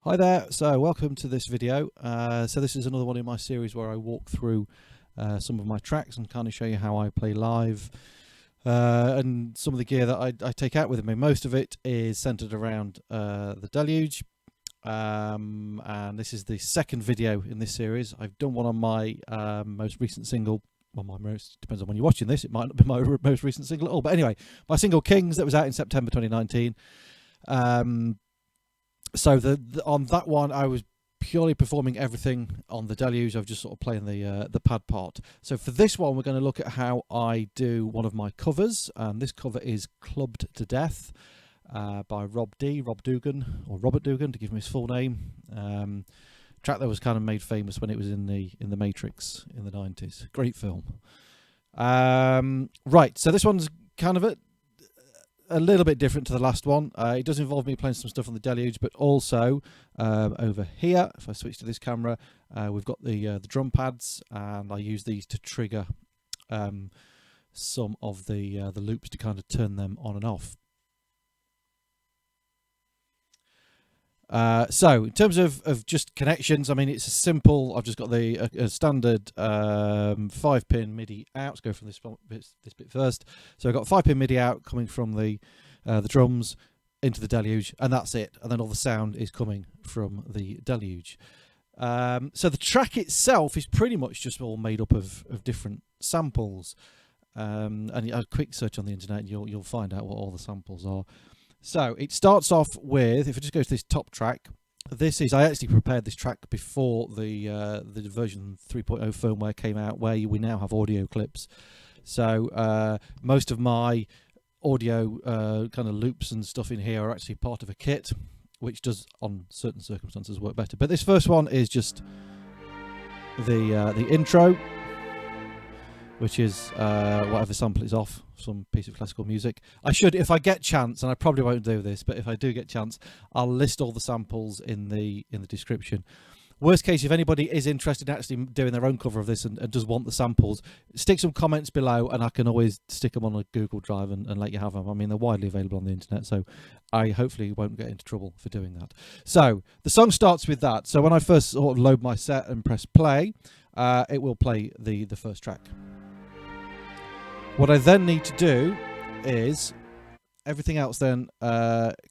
Hi there, so welcome to this video. So this is another one in my series where I walk through some of my tracks and kind of show you how I play live and some of the gear that I take out with me. Most of it is centered around the Deluge, and this is the second video in this series. I've done one on my most recent single. Well, depends on when you're watching this, it might not be my most recent single at all, but anyway, my single Kings that was out in September 2019. So on that one, I was purely performing everything on the Deluge. I was just sort of playing the pad part. So for this one, we're going to look at how I do one of my covers, and this cover is "Clubbed to Death" by Rob Dougan, or Robert Dougan to give him his full name. Track that was kind of made famous when it was in the Matrix in the 90s. Great film. Right, so this one's kind of a little bit different to the last one. It does involve me playing some stuff on the Deluge, but also over here, if I switch to this camera, we've got the drum pads, and I use these to trigger some of the loops to kind of turn them on and off. So in terms of just connections, I mean, it's a simple. I've just got a standard 5-pin MIDI out. Let's go from this bit first. So I've got 5-pin MIDI out coming from the drums into the Deluge, and that's it. And then all the sound is coming from the Deluge. So the track itself is pretty much just all made up of different samples. And a quick search on the internet, and you'll find out what all the samples are. So it starts off with, if I just go to this top track, I actually prepared this track before the version 3.0 firmware came out, where we now have audio clips. So most of my audio kind of loops and stuff in here are actually part of a kit, which does, on certain circumstances, work better. But this first one is just the intro, which is whatever sample is off, some piece of classical music. I should, if I get chance, and I probably won't do this, but if I do get chance, I'll list all the samples in the description. Worst case, if anybody is interested in actually doing their own cover of this and does want the samples, stick some comments below, and I can always stick them on a Google Drive and let you have them. I mean, they're widely available on the internet, so I hopefully won't get into trouble for doing that. So the song starts with that. So when I first sort of load my set and press play, it will play the first track. What I then need to do is everything else then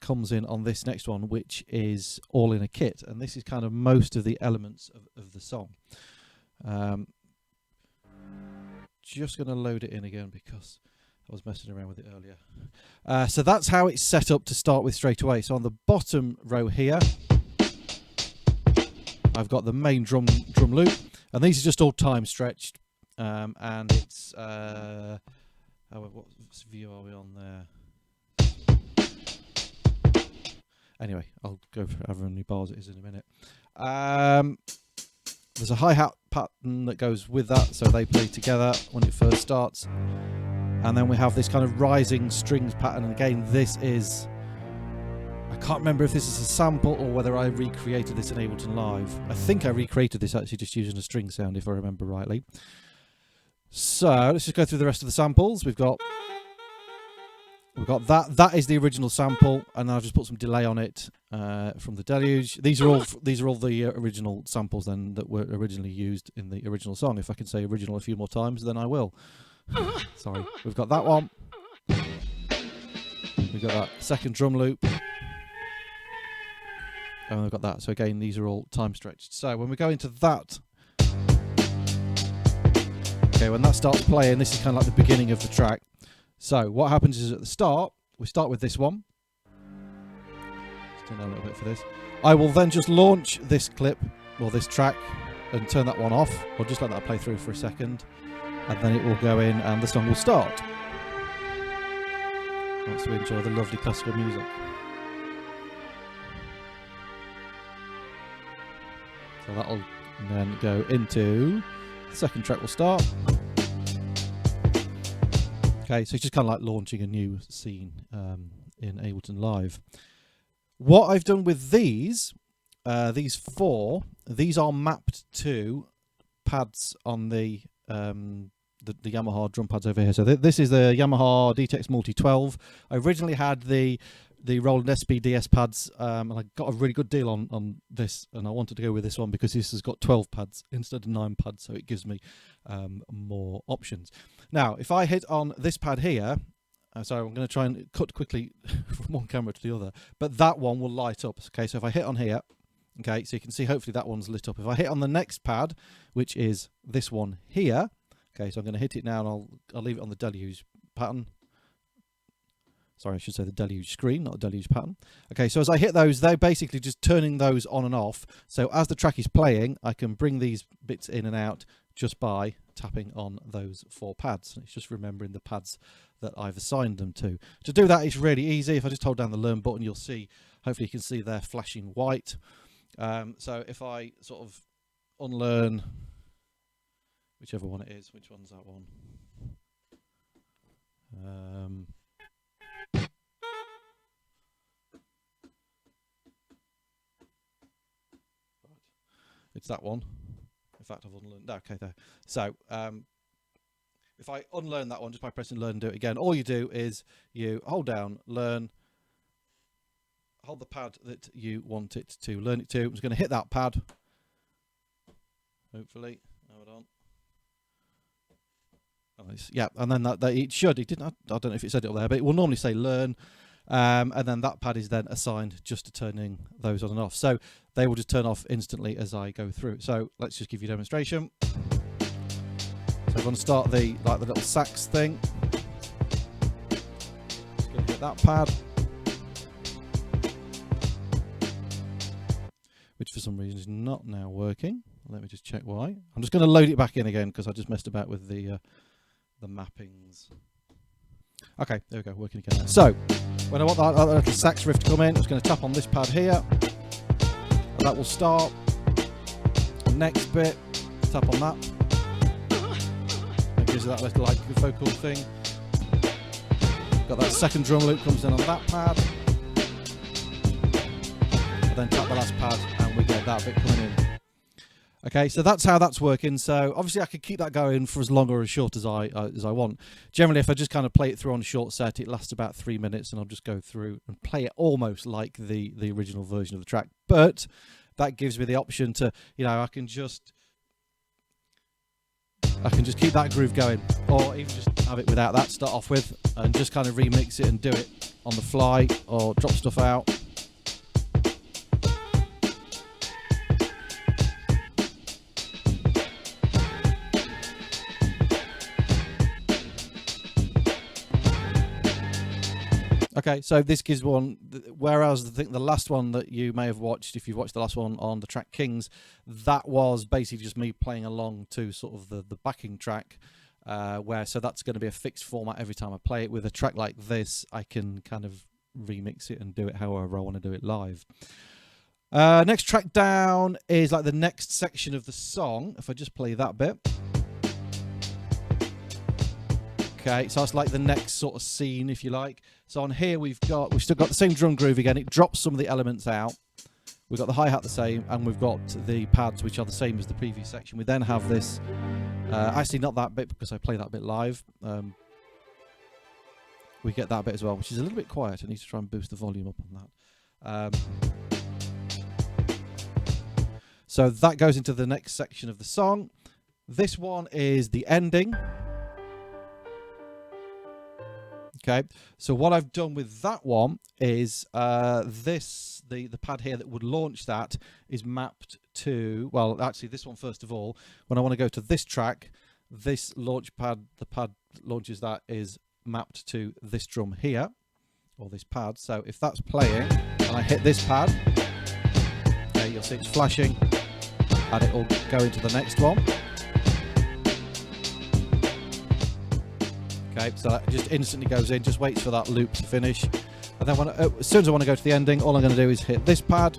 comes in on this next one, which is all in a kit, and this is kind of most of the elements of the song. Just going to load it in again because I was messing around with it earlier. So that's how it's set up to start with straight away. So on the bottom row here, I've got the main drum loop, and these are just all time stretched. And it's what view are we on there? Anyway, I'll go for however many bars it is in a minute. There's a hi-hat pattern that goes with that, so they play together when it first starts, and then we have this kind of rising strings pattern. And again, this is, I can't remember if this is a sample or whether I recreated this in Ableton Live. I think I recreated this actually just using a string sound, if I remember rightly. So let's just go through the rest of the samples. We've got that. That is the original sample, and I've just put some delay on it from the Deluge. These are all the original samples then that were originally used in the original song. If I can say original a few more times, then I will. Sorry. We've got that one. We've got that second drum loop. And we've got that. So again, these are all time stretched. So when we go into that, okay, when that starts playing, this is kind of like the beginning of the track. So what happens is at the start, we start with this one. Let's turn down a little bit for this. I will then just launch this clip, or this track, and turn that one off, or just let that play through for a second, and then it will go in and the song will start. Once we enjoy the lovely classical music. So that'll then go into the second track will start. Okay, so it's just kind of like launching a new scene in Ableton Live. What I've done with these four, these are mapped to pads on the Yamaha drum pads over here. So this is the Yamaha DTX Multi 12. I originally had the the Roland SBDS pads, and I got a really good deal on this, and I wanted to go with this one because this has got 12 pads instead of 9 pads, so it gives me more options. Now, if I hit on this pad here, so I'm going to try and cut quickly from one camera to the other, but that one will light up. Okay, so if I hit on here, okay, so you can see hopefully that one's lit up. If I hit on the next pad, which is this one here, okay, so I'm going to hit it now, and I'll leave it on the Deluge pattern. Sorry, I should say the Deluge screen, not the Deluge pattern. Okay, so as I hit those, they're basically just turning those on and off. So as the track is playing, I can bring these bits in and out just by tapping on those 4 pads. It's just remembering the pads that I've assigned them to. To do that, it's really easy. If I just hold down the Learn button, you'll see, hopefully you can see there flashing white. So if I sort of unlearn, whichever one it is, which one's that one? It's that one. In fact, I've unlearned. Okay, there. So if I unlearn that one just by pressing Learn and do it again, all you do is you hold down Learn, hold the pad that you want it to learn it to. I'm just going to hit that pad. Hopefully, hold on. Nice. Yeah, and then that it should. It didn't. I don't know if it said it up there, but it will normally say Learn. And then that pad is then assigned just to turning those on and off. So they will just turn off instantly as I go through. So let's just give you a demonstration. So I'm going to start the little sax thing. Just going to hit that pad, which for some reason is not now working. Let me just check why. I'm just going to load it back in again because I just messed about with the mappings. Okay, there we go, working again now. So when I want that little sax riff to come in, I'm just going to tap on this pad here, and that will start. Next bit, tap on that. That gives you that little like vocal thing. Got that second drum loop comes in on that pad, and then tap the last pad, and we get that bit coming in. Okay, so that's how that's working. So obviously I could keep that going for as long or as short as I want. Generally, if I just kind of play it through on a short set, it lasts about 3 minutes, and I'll just go through and play it almost like the original version of the track. But that gives me the option to, you know, I can just keep that groove going, or even just have it without that to start off with, and just kind of remix it and do it on the fly, or drop stuff out. Okay, so this gives one, whereas I think the last one that you may have watched, if you've watched the last one on the track Kings, that was basically just me playing along to sort of the backing track, so that's going to be a fixed format every time I play it. With a track like this, I can kind of remix it and do it however I want to do it live. Next track down is like the next section of the song. If I just play that bit. Okay, so that's like the next sort of scene, if you like. So on here we've still got the same drum groove again. It drops some of the elements out. We've got the hi-hat the same, and we've got the pads, which are the same as the previous section. We then have this, actually not that bit because I play that bit live. We get that bit as well, which is a little bit quiet. I need to try and boost the volume up on that. So that goes into the next section of the song. This one is the ending. Okay, so what I've done with that one is the pad here that would launch that is mapped to, well, actually this one first of all. When I want to go to this track, this launch pad, the pad that launches that is mapped to this drum here, or this pad. So if that's playing and I hit this pad, okay, you'll see it's flashing, and it will go into the next one. Okay, so that just instantly goes in, just waits for that loop to finish. And then as soon as I want to go to the ending, all I'm going to do is hit this pad.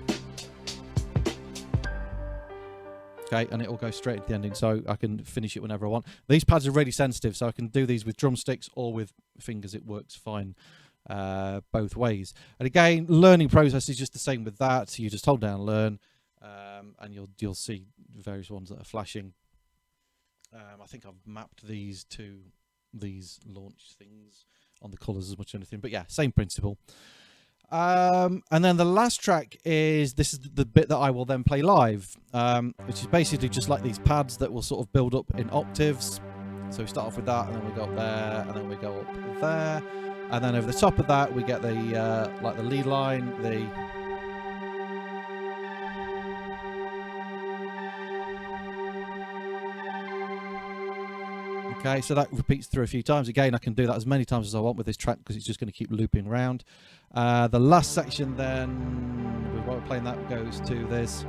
Okay, and it will go straight into the ending, so I can finish it whenever I want. These pads are really sensitive, so I can do these with drumsticks or with fingers. It works fine both ways. And again, learning process is just the same with that. So you just hold down Learn, and you'll see various ones that are flashing. I think I've mapped these to these launch things on the colours as much as anything, but yeah, same principle. And then the last track is, this is the bit that I will then play live, which is basically just like these pads that will sort of build up in octaves. So we start off with that, and then we go up there, and then we go up there, and then over the top of that we get the like the lead line, Okay, so that repeats through a few times. Again, I can do that as many times as I want with this track because it's just going to keep looping around. The last section then, while we're playing that, goes to this.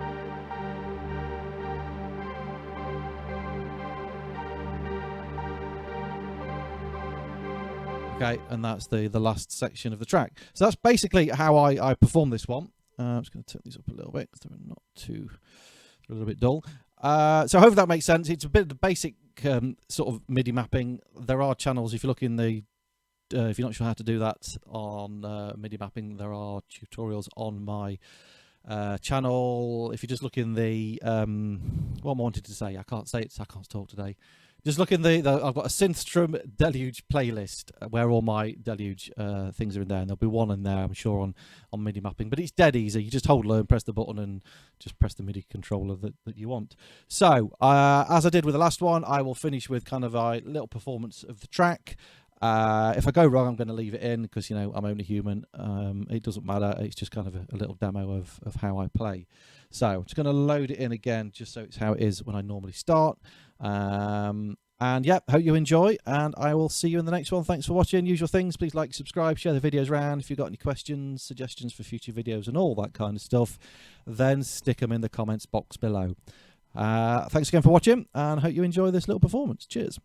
Okay, and that's the last section of the track. So that's basically how I perform this one. I'm just going to turn these up a little bit because they're not too, a little bit dull. So I hope that makes sense. It's a bit of the basic sort of MIDI mapping. There are channels, if you look in the, if you're not sure how to do that on MIDI mapping, there are tutorials on my channel. If you just look in the, what am I wanting to say? I can't say it, so I can't talk today. Just look in the I've got a Synthstrom Deluge playlist where all my Deluge things are in there, and there'll be one in there, I'm sure, on MIDI mapping. But it's dead easy. You just hold low and press the button and just press the MIDI controller that you want. So, as I did with the last one, I will finish with kind of a little performance of the track. If I go wrong, I'm going to leave it in because, you know, I'm only human. It doesn't matter. It's just kind of a little demo of how I play. So I'm just going to load it in again just so it's how it is when I normally start. And yeah, hope you enjoy, and I will see you in the next one. Thanks for watching. Usual things, please like, subscribe, share the videos around. If you've got any questions, suggestions for future videos and all that kind of stuff, then stick them in the comments box below. Thanks again for watching, and hope you enjoy this little performance. Cheers.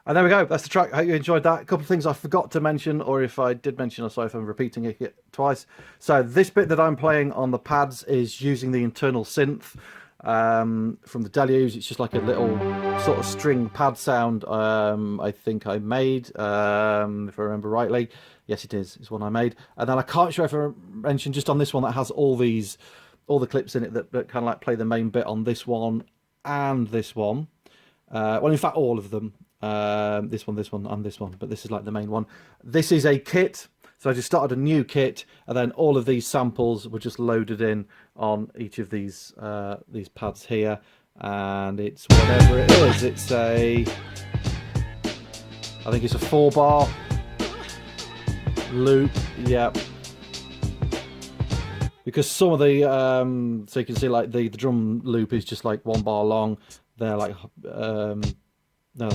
And there we go. That's the track. I hope you enjoyed that. A couple of things I forgot to mention, or if I did mention, I'm sorry if I'm repeating it twice. So this bit that I'm playing on the pads is using the internal synth from the Deluge. It's just like a little sort of string pad sound I think I made, if I remember rightly. Yes, it is. It's one I made. And then I can't sure if I mentioned just on this one that has all the clips in it that kind of like play the main bit on this one and this one. Well, in fact, all of them. This one, and this one, but this is like the main one. This is a kit, so I just started a new kit, and then all of these samples were just loaded in on each of these pads here, and it's whatever it is. It's I think it's a 4-bar loop, yeah. Because some of the so you can see like the drum loop is just like 1 bar long. They're like no,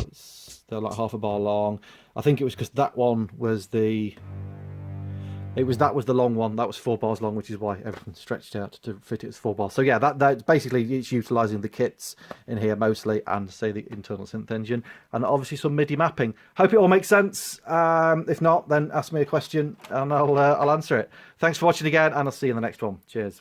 they're like half a bar long. I think it was because that one was the long one. That was 4 bars long, which is why everything stretched out to fit it as 4 bars. So yeah, that basically it's utilising the kits in here mostly, and say the internal synth engine, and obviously some MIDI mapping. Hope it all makes sense. If not, then ask me a question and I'll answer it. Thanks for watching again, and I'll see you in the next one. Cheers.